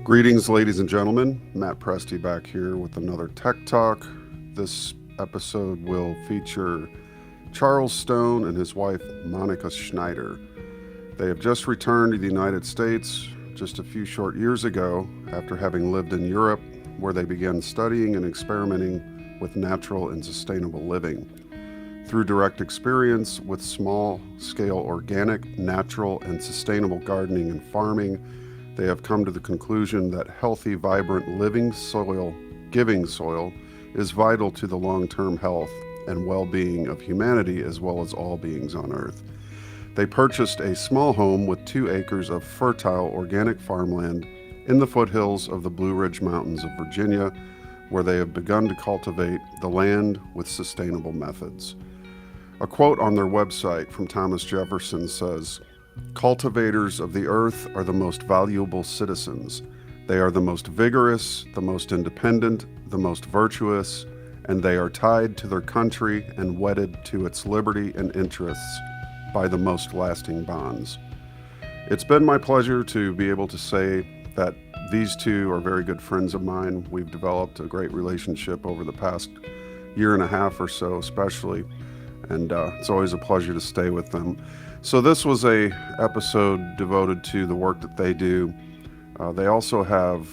Greetings, ladies and gentlemen. Matt Presti back here with another Tech Talk. This episode will feature Charles Stone and his wife, Monika Schneider. They have just returned to the United States just a few short years ago after having lived in Europe, where they began studying and experimenting with natural and sustainable living. Through direct experience with small-scale organic, natural, and sustainable gardening and farming, they have come to the conclusion that healthy, vibrant, living soil, giving soil, is vital to the long-term health and well-being of humanity as well as all beings on Earth. They purchased a small home with 2 acres of fertile organic farmland in the foothills of the Blue Ridge Mountains of Virginia, where they have begun to cultivate the land with sustainable methods. A quote on their website from Thomas Jefferson says, "Cultivators of the earth are the most valuable citizens. They are the most vigorous, the most independent, the most virtuous, and they are tied to their country and wedded to its liberty and interests by the most lasting bonds." It's been my pleasure to be able to say that these two are very good friends of mine. We've developed a great relationship over the past year and a half or so, especially, and it's always a pleasure to stay with them. So this was a episode devoted to the work that they do. They also have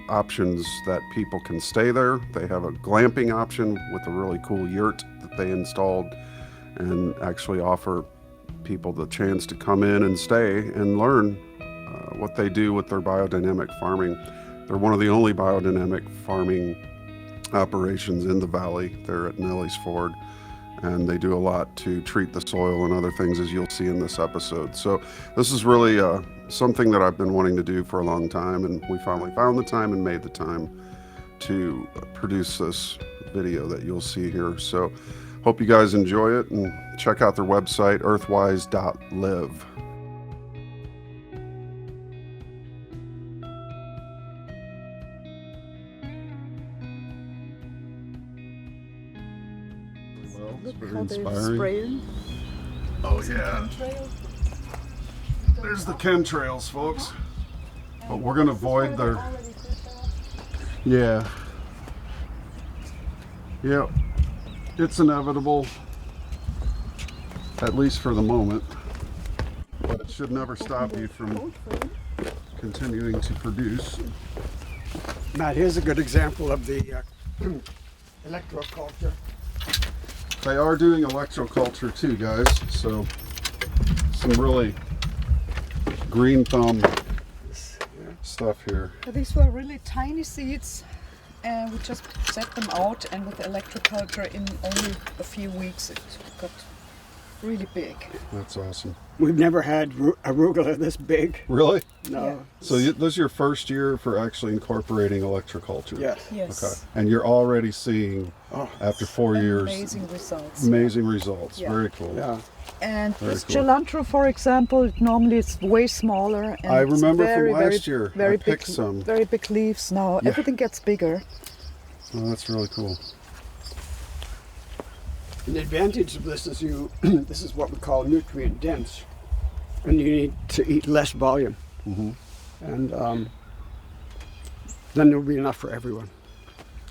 options that people can stay there. They have a glamping option with a really cool yurt that they installed and actually offer people the chance to come in and stay and learn what they do with their biodynamic farming. They're one of the only biodynamic farming operations in the valley. They're at Nellysford, and they do a lot to treat the soil and other things, as you'll see in this episode. So this is really something that I've been wanting to do for a long time, and we finally found the time and made the time to produce this video that you'll see here. So hope you guys enjoy it, and check out their website, earthwise.live. Look Very how they're inspiring. spraying. Oh yeah, there's the chemtrails, folks. But we're gonna avoid their. Yeah. Yep. It's inevitable, at least for the moment. But it should never stop you from continuing to produce. Matt, here's a good example of the electroculture. They are doing electroculture too, guys. So some really green thumb stuff here. These were really tiny seeds, and we just set them out, and with electroculture in only a few weeks it got really big. That's awesome. We've never had arugula this big. Really? No. Yeah. So this is your first year for actually incorporating electroculture? Yes. Yes. Okay. And you're already seeing, after 4 years, Amazing results. amazing results. Yeah. Very cool. Yeah. And Very this cool. cilantro, for example, normally it's way smaller. And I it's remember very, from last year, I Very picked big, some. very big leaves. Now Yeah. everything gets bigger. Oh, that's really cool. And the advantage of this is this is what we call nutrient dense, and you need to eat less volume, and then there'll be enough for everyone.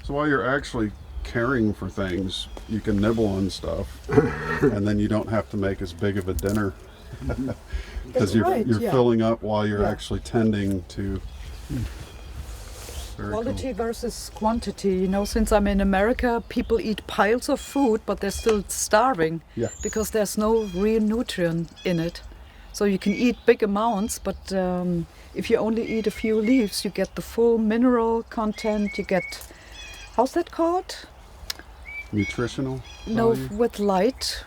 So while you're actually caring for things, you can nibble on stuff, and then you don't have to make as big of a dinner. Because you're right, yeah. filling up while you're Yeah. actually tending to. Very Quality versus quantity. You know, since I'm in America, people eat piles of food, but they're still starving Yeah. because there's no real nutrient in it. So you can eat big amounts, but if you only eat a few leaves, you get the full mineral content. You get, how's that called? Nutritional No, value? with light.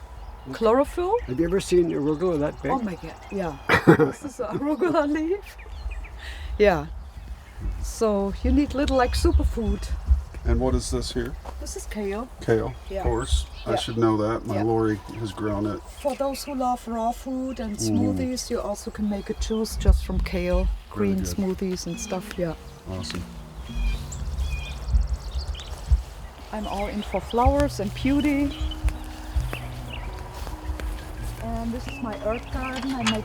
Chlorophyll? Have you ever seen arugula that big? Oh my god, yeah. This is a arugula leaf. Yeah. So you need little like superfood. And what is this here? This is kale. Kale, Yeah. of course. I Yeah. should know that. My Yeah. Lori has grown it. For those who love raw food and smoothies, you also can make a juice just from kale, green good. smoothies and stuff, yeah. Awesome. I'm all in for flowers and beauty. And this is my herb garden. I make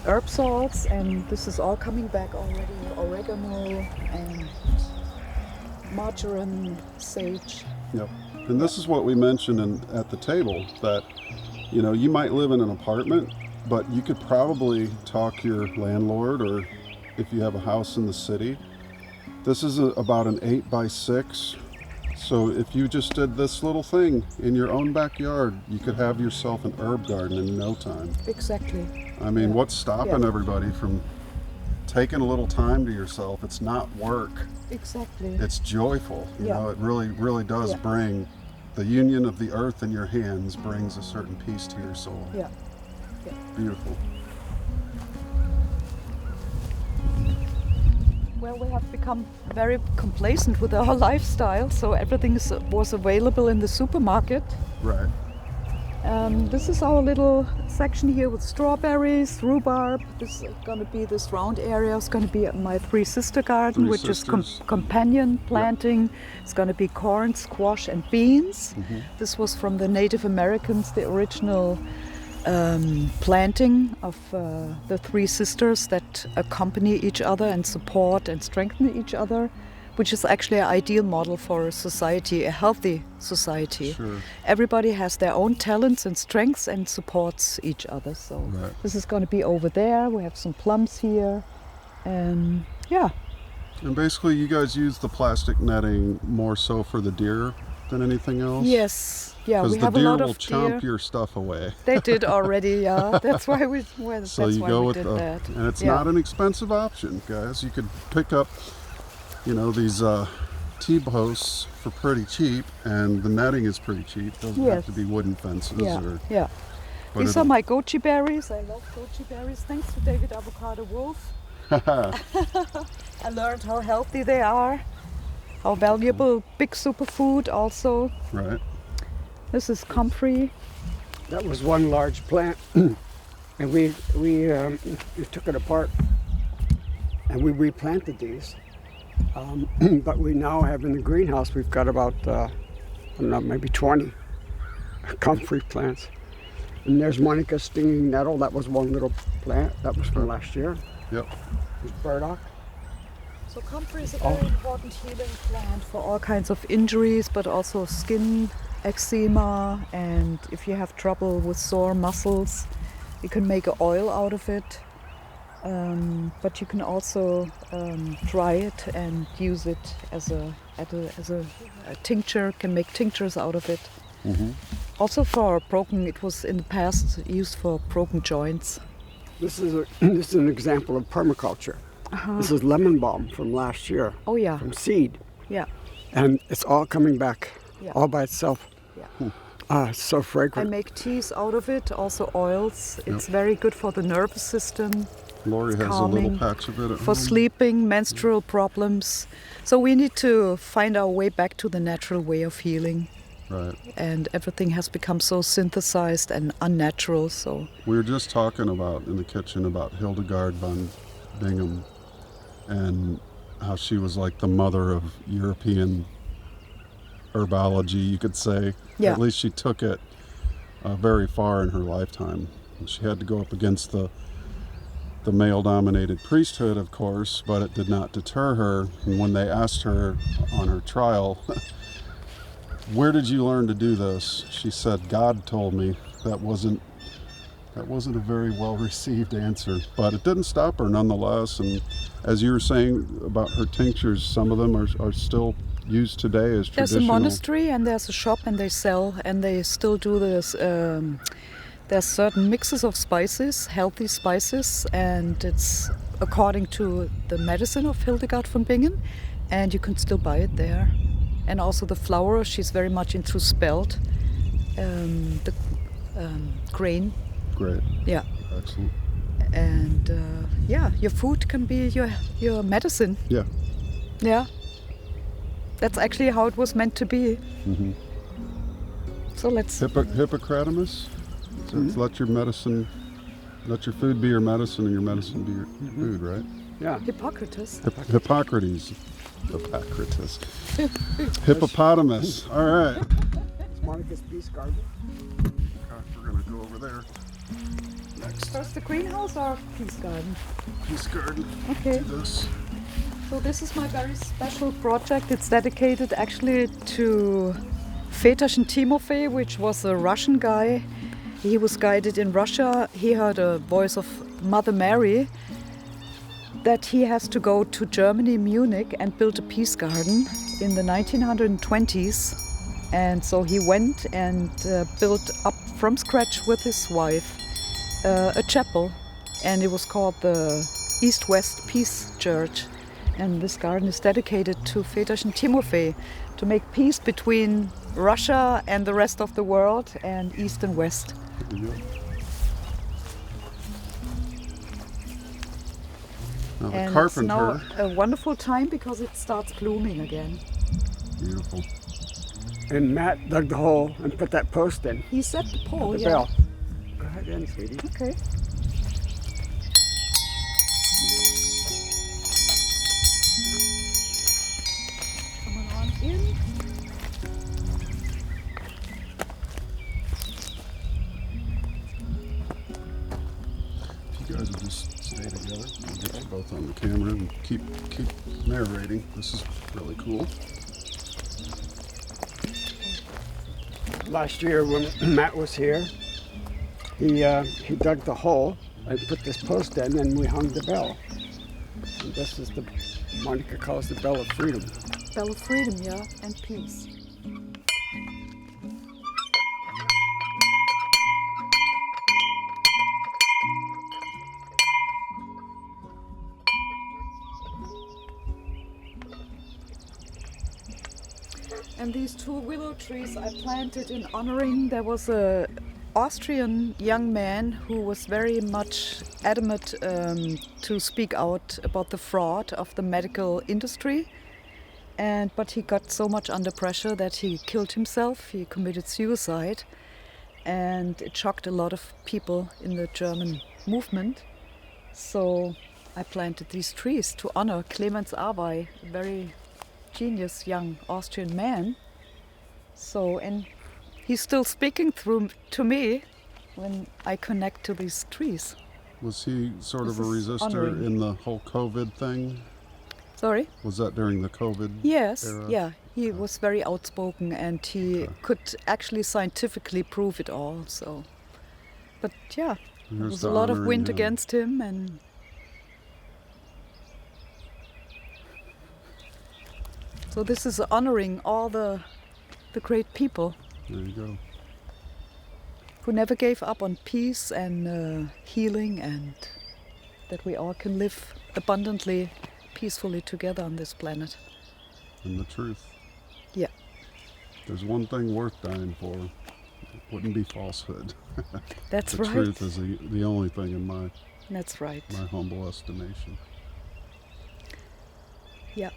herb salts, and this is all coming back already. oregano and marjoram, sage. Yep. And this is what we mentioned at the table, that, you know, you might live in an apartment, but you could probably talk your landlord, or if you have a house in the city. This is about an 8x6. So if you just did this little thing in your own backyard, you could have yourself an herb garden in no time. Exactly. I mean, Yeah. what's stopping Yeah. everybody from taking a little time to yourself? It's not work. Exactly. It's joyful. You Yeah. know, it really does Yeah. bring the union of the earth in your hands, brings a certain peace to your soul. Yeah. Yeah. Beautiful. Well, we have become very complacent with our lifestyle, so everything was available in the supermarket. Right. This is our little section here with strawberries, rhubarb. This is going to be this round area. It's going to be my three sister garden, Three which sisters. is companion planting. It's going to be corn, squash, and beans. Mm-hmm. This was from the Native Americans, the original planting of the three sisters that accompany each other and support and strengthen each other, which is actually an ideal model for a society, a healthy society. Sure. Everybody has their own talents and strengths and supports each other. So Right. this is going to be over there. We have some plums here, and yeah. And basically, you guys use the plastic netting more so for the deer than anything else? Yes, yeah, Because we the have a deer lot will of chomp deer. your stuff away. They did already, yeah. That's why we. Well, So that's you why go we with did the, that. and it's Yeah. not an expensive option, guys. You could pick up, you know, these T-posts for pretty cheap, and the netting is pretty cheap. Doesn't have Yes. to be wooden fences Yeah, or. yeah. But These it'll- are my goji berries. I love goji berries. Thanks to David Avocado Wolf. I learned how healthy they are, how valuable big superfood also. Right. This is comfrey. That was one large plant, and we took it apart and we replanted these. But we now have in the greenhouse, we've got about I don't know, maybe 20 comfrey plants. And there's Monika stinging nettle. That was one little plant. That was from last year. Yep. There's burdock. So comfrey is a very important healing plant for all kinds of injuries, but also skin eczema, and if you have trouble with sore muscles, you can make an oil out of it. But you can also dry it and use it as a tincture. Can make tinctures out of it. Mm-hmm. Also for broken, it was in the past used for broken joints. This is an example of permaculture. This is lemon balm from last year, Oh yeah, from seed, yeah, and it's all coming back, Yeah. all by itself. yeah. It's so I fragrant. make teas out of it, also oils. It's very good for the nervous system, Lori has a calming, little patch of it at for home. sleeping, menstrual problems. So we need to find our way back to the natural way of healing. Right. And everything has become so synthesized and unnatural. So We were just talking about in the kitchen about Hildegard von Bingen and how she was like the mother of European herbology, you could say. Yeah. At least she took it very far in her lifetime. She had to go up against the male-dominated priesthood, of course, but it did not deter her. And when they asked her on her trial, where did you learn to do this? She said, God told me. That wasn't a very well-received answer, but it didn't stop her nonetheless. And as you were saying about her tinctures, some of them are still used today as there's a traditional. monastery and there's a shop and they sell and they still do this. There's certain mixes of spices, healthy spices, and it's according to the medicine of Hildegard von Bingen, and you can still buy it there. And also the flour, she's very much into spelt, the grain, Great. yeah. Excellent. And yeah, your food can be your medicine. Yeah. Yeah. That's actually how it was meant to be. Mm-hmm. So let's. Hippocrates says, let your food be your medicine and your medicine be your food, right? Yeah. Hippocrates. Hippocrates. Hippopotamus. All right. It's Monika's Peace Garden. We're going to go over there. Next. First the greenhouse or peace garden? Peace garden. Okay. This. So this is my very special project. It's dedicated actually to Väterchen Timofey, which was a Russian guy. He was guided in Russia. He heard a voice of Mother Mary that he has to go to Germany, Munich, and build a peace garden in the 1920s. And so he went and built up from scratch with his wife a chapel, and it was called the East-West Peace Church. And this garden is dedicated to Väterchen Timofey, to make peace between Russia and the rest of the world, and East and West. Now the And carpenter. it's now a wonderful time because it starts blooming again. Beautiful. And Matt dug the hole and put that post in. He set the pole, The yeah. bell. Go ahead in, sweetie. Okay. Coming on in. If you guys would just stay together, we'll get you both on the camera and keep narrating. This is really cool. Last year when Matt was here, he dug the hole and put this post in, and we hung the bell. And this is the Monika calls the bell of freedom. Bell of freedom, yeah, and peace. And these two willow trees I planted in honoring, there was a Austrian young man who was very much adamant to speak out about the fraud of the medical industry. But he got so much under pressure that he killed himself, he committed suicide. And it shocked a lot of people in the German movement. So I planted these trees to honor Clemens Arbey, a very genius young Austrian man. So, and he's still speaking through to me when I connect to these trees. Was he sort This of a is resistor honoring. in the whole COVID thing? Sorry? Was that during the COVID Yes, era? yeah. He was very outspoken, and he Okay. could actually scientifically prove it all. So, but yeah, there Here's was the a lot of honoring wind him. against him, and so this is honoring all the great people There you go. who never gave up on peace and healing, and that we all can live abundantly, peacefully together on this planet. And the truth. Yeah. There's one thing worth dying for. It wouldn't be falsehood. That's The right. truth is the only thing in my That's right. humble estimation. Yeah.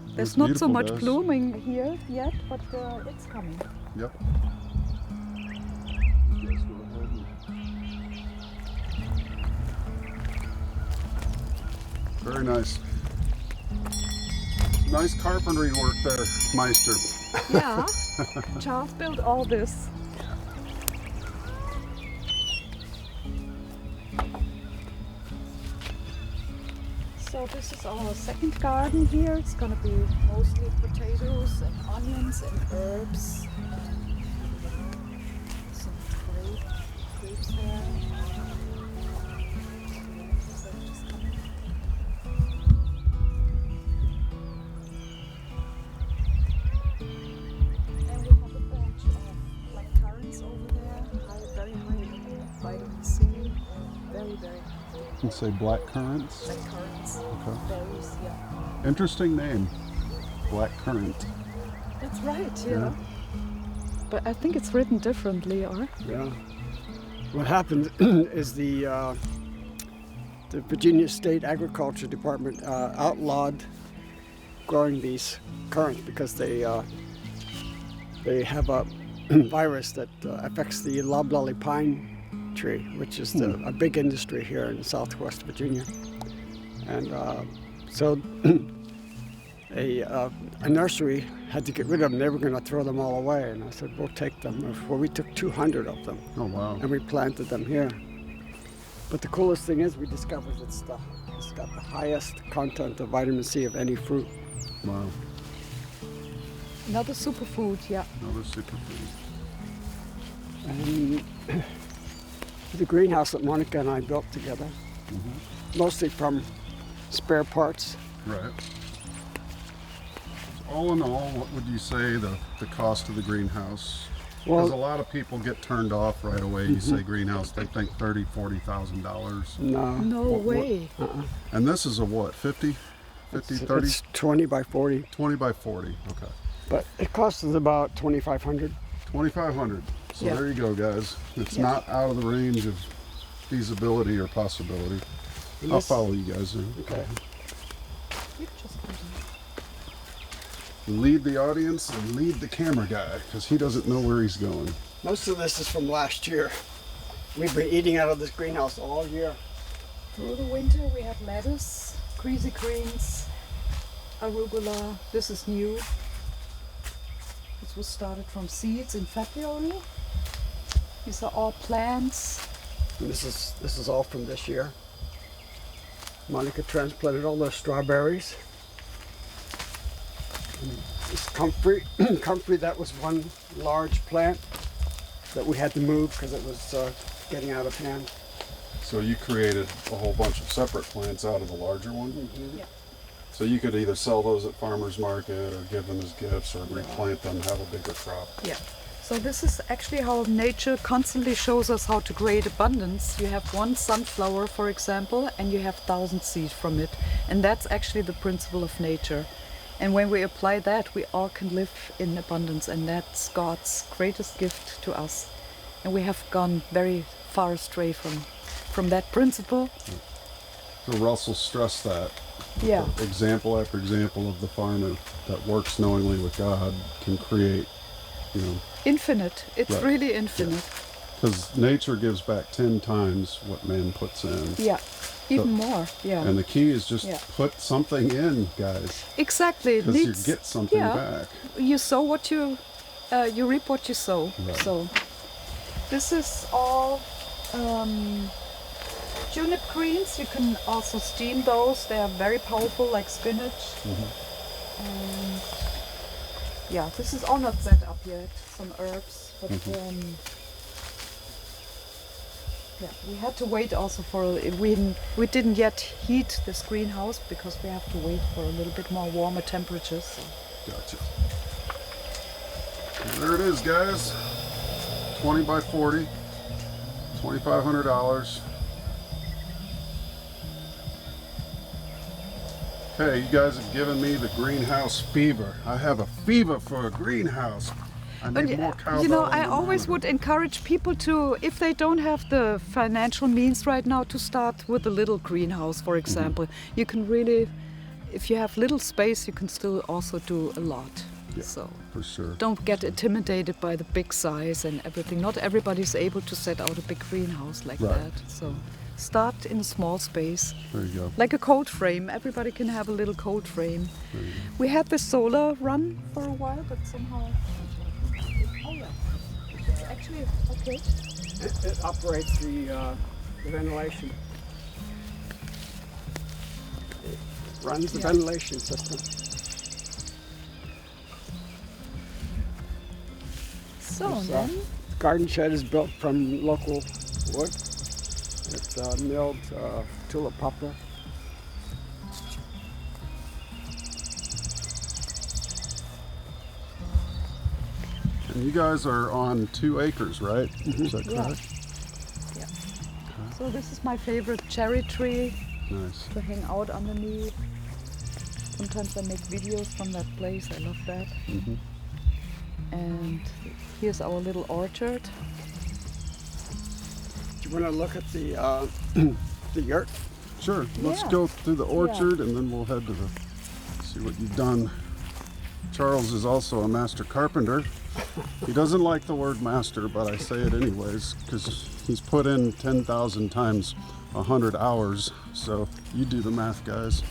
It's There's not so beautiful, much guys. blooming here yet, but it's coming. Yep. You guys go ahead and- Very nice. Nice carpentry work there, Meister. Yeah. Charles built all this. So this is our second garden here. It's gonna be mostly potatoes and onions and herbs. Some grapes there. So just coming. And we have a bunch of black currants over there. Very high in vitamin C. Very, very You say black currants. black currants. Okay. Berries, yeah. Interesting name. Black currant. That's right, yeah. Yeah. But I think it's written differently, or? Yeah. What happened is the Virginia State Agriculture Department outlawed growing these currants because they have a virus that affects the loblolly pine tree, which is a big industry here in Southwest Virginia. And so a nursery had to get rid of them. They were going to throw them all away, and I said, we'll take them. Well, we took 200 of them, Oh wow. and we planted them here. But the coolest thing is we discovered it's got the highest content of vitamin C of any fruit. Wow. Another superfood, yeah. Another superfood. And the greenhouse that Monika and I built together, mostly from spare parts. Right. All in all, what would you say the cost of the greenhouse? Because a lot of people get turned off right away. You say greenhouse, they think $30,000, $40,000. No. No way. And this is a what, 50, 30? It's 20 by 40, 20 by 40, okay. but it costs us about $2,500. $2,500. So Yeah. there you go, guys. It's Yeah. not out of the range of feasibility or possibility. I'll follow you guys in. Okay. You just Lead the audience and lead the camera guy, because he doesn't know where he's going. Most of this is from last year. We've been eating out of this greenhouse all year. Through the winter we have lettuce, greasy greens, arugula. This is new. This was started from seeds in February. These are all plants. And this is all from this year. Monika transplanted all those strawberries. And this comfrey, comfrey, that was one large plant that we had to move because it was getting out of hand. So you created a whole bunch of separate plants out of the larger one? Yeah. So you could either sell those at farmer's market or give them as gifts or replant them, have a bigger crop. Yeah. So this is actually how nature constantly shows us how to create abundance. You have one sunflower, for example, and you have 1,000 seeds from it. And that's actually the principle of nature. And when we apply that, we all can live in abundance, and that's God's greatest gift to us. And we have gone very far astray from that principle. So Russell stressed that. Yeah. Example after example of the farmer that works knowingly with God can create, Infinite. It's Right. really infinite. because nature gives back 10 times what man puts in. Yeah. Even more. Yeah. And the key is just Yeah. put something in, guys, Exactly. It because you needs. get something yeah. back. You sow what you reap what you sow. Right. So this is all turnip greens. You can also steam those. They are very powerful, like spinach. And yeah, this is all not set up yet. Some herbs, but yeah, we had to wait also for we didn't yet heat this greenhouse because we have to wait for a little bit more warmer temperatures. So. Gotcha. And there it is, guys. 20 by 40, $2,500. Okay, you guys have given me the greenhouse fever. I have a fever for a greenhouse. I need more cowbell. I always would encourage people to, if they don't have the financial means right now, to start with a little greenhouse, for example. You can really, if you have little space, you can still also do a lot. Yeah, So for sure. don't get intimidated by the big size and everything. Not everybody's able to set out a big greenhouse like Right. that. So start in a small space. There you go. Like a cold frame. Everybody can have a little cold frame. We had the solar run for a while, but somehow... Oh yeah, it's actually okay. It operates the ventilation. It runs the Yeah. ventilation system. So This, then, garden shed is built from local wood. It's milled tulip poplar. And you guys are on 2 acres, right? Is that Yeah. correct? yeah. So this is my favorite cherry tree Nice. to hang out underneath. Sometimes I make videos from that place. I love that. And here's our little orchard. Do you want to look at the the yurt? Sure. Let's Yeah. go through the orchard and then we'll head to see what you've done. Charles is also a master carpenter. He doesn't like the word master, but I say it anyways because he's put in 10,000 times 100 hours. So you do the math, guys.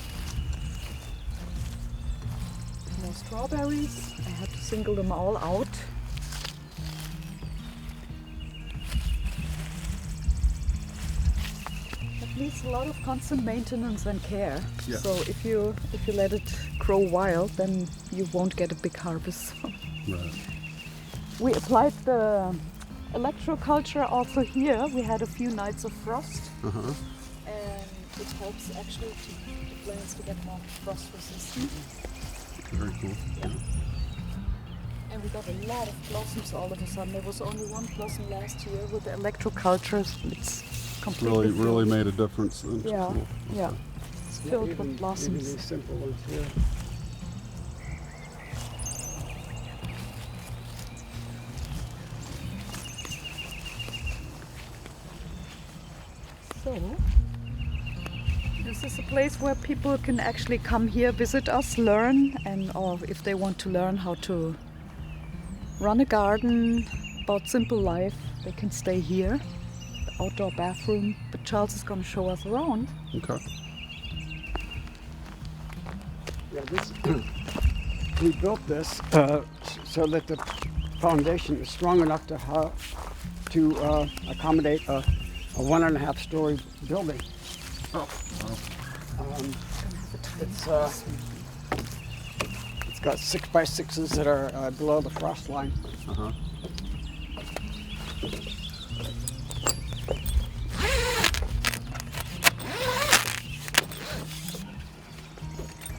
No strawberries. I had to single them all out. needs a lot of constant maintenance and care. Yeah. So if you let it grow wild, then you won't get a big harvest. Right. We applied the electroculture also here. We had a few nights of frost, Uh-huh. and it helps actually the plants to get more frost resistant. Very cool. Yeah. And we got a lot of blossoms all of a sudden. There was only one blossom last year with the electroculture. It's completely Really filled. made a difference then. Yeah, Cool. yeah. It's filled with Even blossoms. these simple ones here. So, this is a place where people can actually come here, visit us, learn, and or if they want to learn how to run a garden, about simple life, they can stay here. The outdoor bathroom, but Charles is going to show us around. Okay. Yeah, this we built this so that the foundation is strong enough to accommodate a 1.5 story building. Oh. It's got 6x6s that are below the frost line. Uh-huh.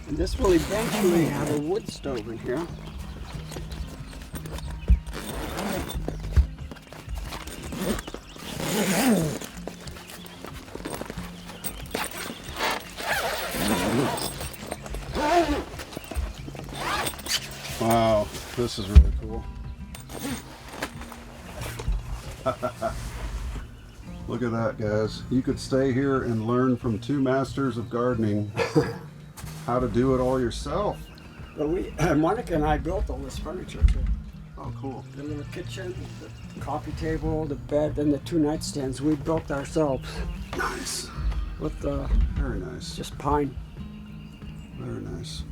And this will eventually have a wood stove in here. Wow, this is really cool. Look at that, guys. You could stay here and learn from 2 masters of gardening how to do it all yourself. But Monika and I built all this furniture too. Oh, cool. The little kitchen, the coffee table, the bed, and the 2 nightstands we built ourselves Nice. with Very nice. just pine. Very nice.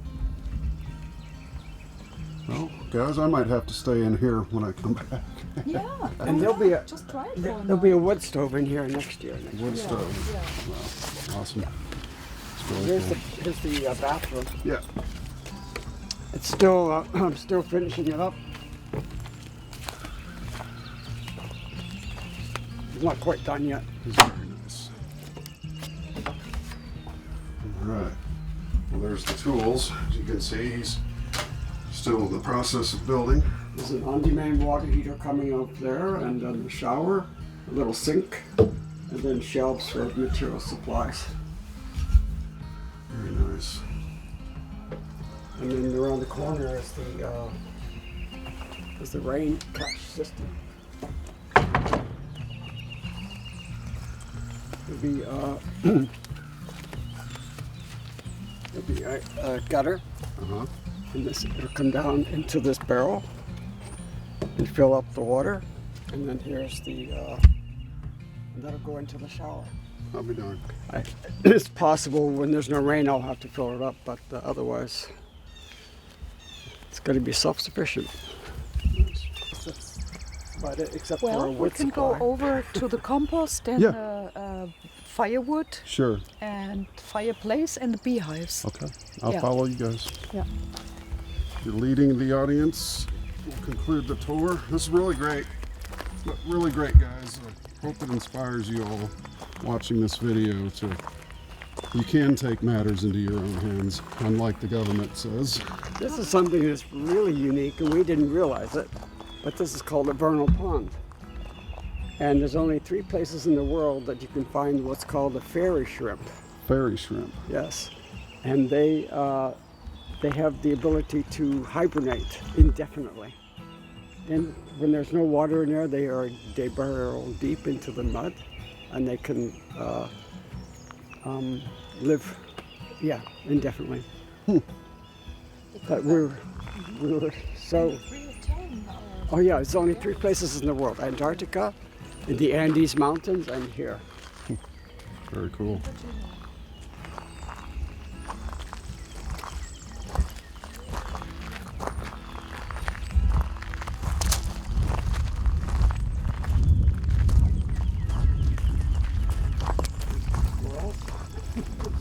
Well, guys, I might have to stay in here when I come back. Yeah, And there'll be a just try it. there'll be a wood stove in here next year. Wood stove. Wow. Awesome. It's really Here's cool. the bathroom. Yeah. It's still I'm still finishing it up. It's not quite done yet. It's very nice. All right. Well, there's the tools. As you can see, he's still in the process of building. There's an on-demand water heater coming out there, and then the shower, a little sink, and then shelves for material supplies. Very nice. And then around the corner is the rain catch system. There'll be a gutter, Uh-huh. and it'll come down into this barrel and fill up the water. And then here's and that'll go into the shower. I'll be darned. It's possible when there's no rain I'll have to fill it up, but otherwise it's going to be self-sufficient. But except for a Well, we wood can supply. go over to the compost and Yeah. firewood Sure. and fireplace and the beehives. Okay. I'll Yeah. follow you guys. Yeah. You're leading the audience. We'll conclude the tour. This is really great. Really great, guys. I hope it inspires you all watching this video to you can take matters into your own hands, unlike the government says. This is something that's really unique, and we didn't realize it, but this is called a vernal pond. And there's only 3 places in the world that you can find what's called a fairy shrimp. Fairy shrimp. Yes, and they have the ability to hibernate indefinitely. And when there's no water in there, they burrow deep into the mud, and they can live, indefinitely. But we were so. Oh yeah, it's only 3 places in the world: Antarctica, in the Andes Mountains, and here. Very cool.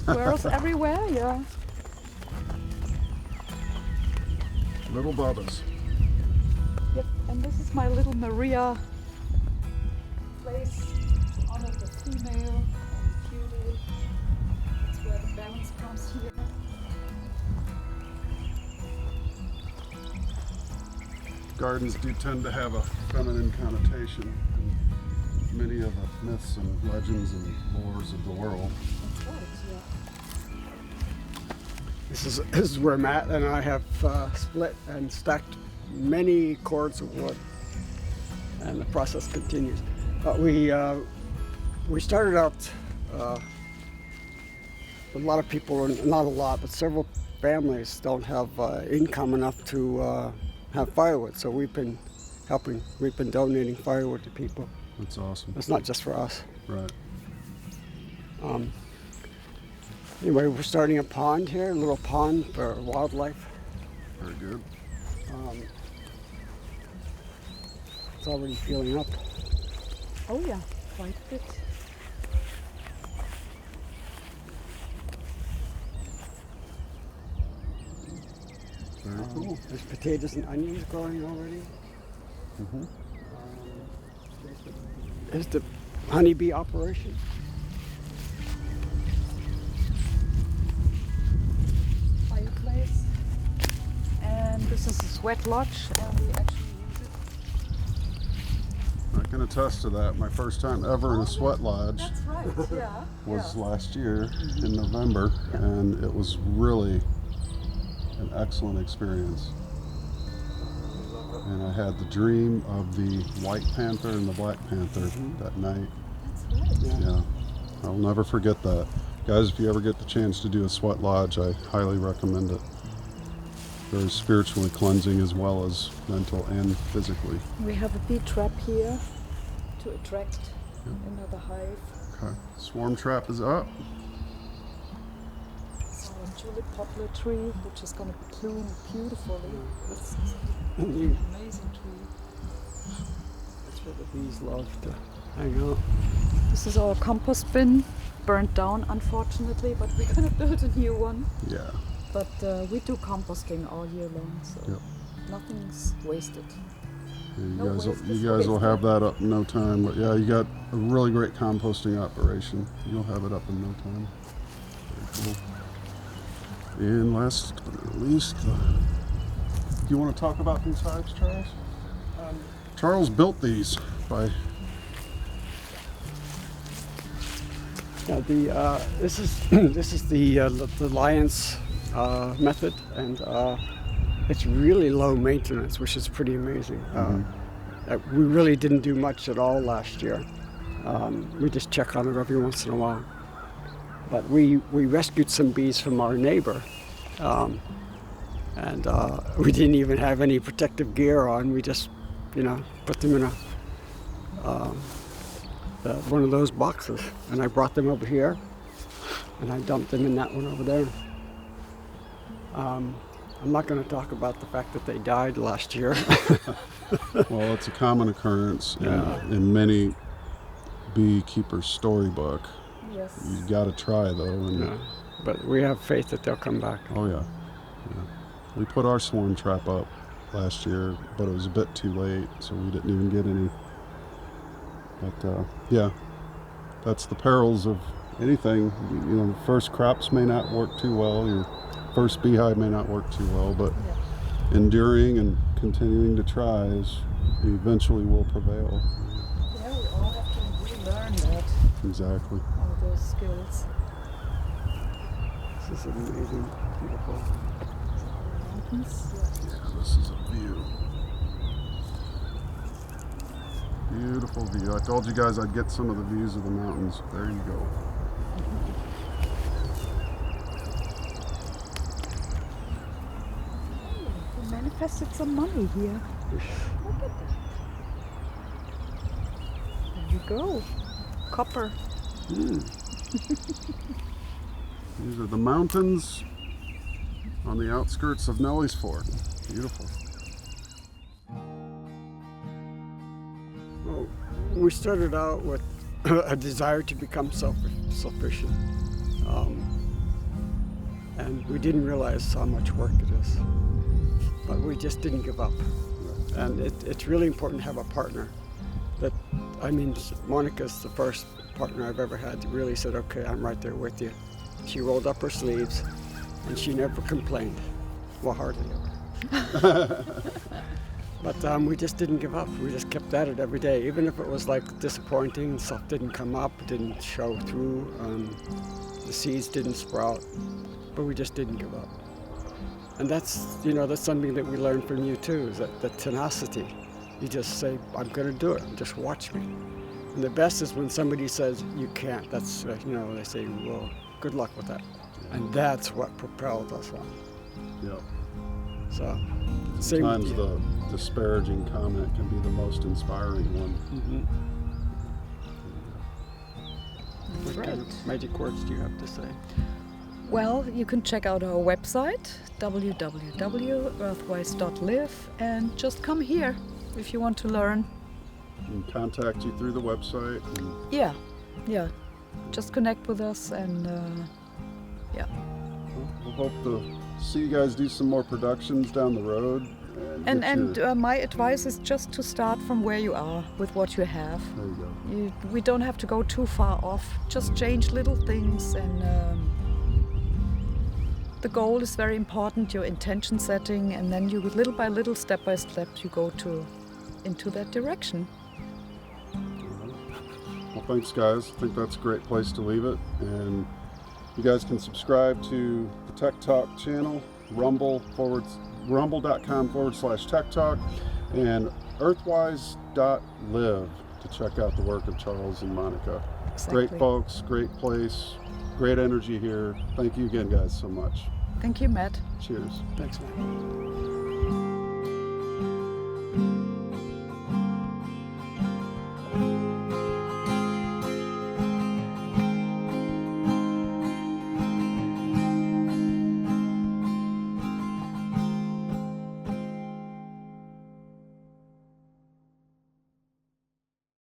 Squirrels everywhere, yeah. Little Bubbas. Yep, and this is my little Maria place to honor the female and the cutie. That's where the balance comes here. Gardens do tend to have a feminine connotation in many of the myths and legends and lores of the world. That's right, yeah. This is where Matt and I have split and stacked many cords of wood, and the process continues. But we started out. A lot of people, not a lot, but several families don't have income enough to have firewood. So we've been helping. We've been donating firewood to people. That's awesome. It's not just for us. Right. Anyway, we're starting a pond here, a little pond for wildlife. Very good. It's already filling up. Oh yeah, quite a bit. Very cool. There's potatoes and onions growing already. Mm-hmm. There's the honeybee operation. Fireplace. And this is a sweat lodge, and we actually use it. I can attest to that. My first time ever in a sweat lodge That's right, yeah. was last year in November, and it was really an excellent experience. And I had the dream of the White Panther and the Black Panther that night. That's right. Yeah, I'll never forget that. Guys, if you ever get the chance to do a sweat lodge, I highly recommend it. Very spiritually cleansing as well as mental and physically. We have a bee trap here to attract another hive. Okay, swarm trap is up. It's our tulip poplar tree, which is going to bloom beautifully. It's And an amazing tree. that's where the bees love to hang out. This is our compost bin, burnt down unfortunately, but we're going to build a new one. Yeah. But we do composting all year long, so Yep. nothing's wasted. Yeah, No you waste is guys will wasted. have that up in no time. But yeah, you got a really great composting operation. You'll have it up in no time. Very cool. And last but not least, you want to talk about these hives, Charles? Charles built these by. Yeah, this is this is the Lions method, and it's really low maintenance, which is pretty amazing. We really didn't do much at all last year. We just check on it every once in a while. But we rescued some bees from our neighbor, and we didn't even have any protective gear on. We just, put them in one of those boxes, and I brought them over here, and I dumped them in that one over there. I'm not going to talk about the fact that they died last year. Well, it's a common occurrence Yeah. in many beekeepers' storybook. Yes. You got to try though. And Yeah. But we have faith that they'll come back. Oh yeah. We put our swarm trap up last year, but it was a bit too late, so we didn't even get any. But yeah, that's the perils of anything. First crops may not work too well. Your first beehive may not work too well, but enduring and continuing to try eventually will prevail. Yeah, we all have to relearn that, Exactly. all those skills. This is amazing, beautiful. Mountains. Yeah, this is a view. Beautiful view. I told you guys I'd get some of the views of the mountains. There you go. We manifested some money here. Look at that. There you go. Copper. These are the mountains on the outskirts of Nellysford. Beautiful. Well, we started out with a desire to become self-sufficient. and we didn't realize how much work it is. But we just didn't give up. And it's really important to have a partner. Monika's the first partner I've ever had that really said, okay, I'm right there with you. She rolled up her sleeves, and she never complained. Well, hardly ever. But we just didn't give up. We just kept at it every day, even if it was like disappointing, stuff didn't come up, didn't show through, the seeds didn't sprout, but we just didn't give up. And that's something that we learned from you too, is that the tenacity. You just say, I'm gonna do it, just watch me. And the best is when somebody says, you can't. That's, they say, well, good luck with that. And that's what propelled us on. Yep. So, sometimes the disparaging comment can be the most inspiring one. What kind of magic words do you have to say? Well, you can check out our website, www.earthwise.live, and just come here if you want to learn. And contact you through the website. Yeah. Just connect with us, and We'll hope to see you guys do some more productions down the road. And my advice is just to start from where you are with what you have. There you go. We don't have to go too far off. Just change little things, and the goal is very important. Your intention setting, and then you, little by little, step by step, you go into that direction. Well, thanks, guys. I think that's a great place to leave it. And you guys can subscribe to the Tech Talk channel, rumble.com/Tech Talk, and Earthwise.live to check out the work of Charles and Monika. Exactly. Great folks, great place, great energy here. Thank you again, guys, so much. Thank you, Matt. Cheers. Thanks, man.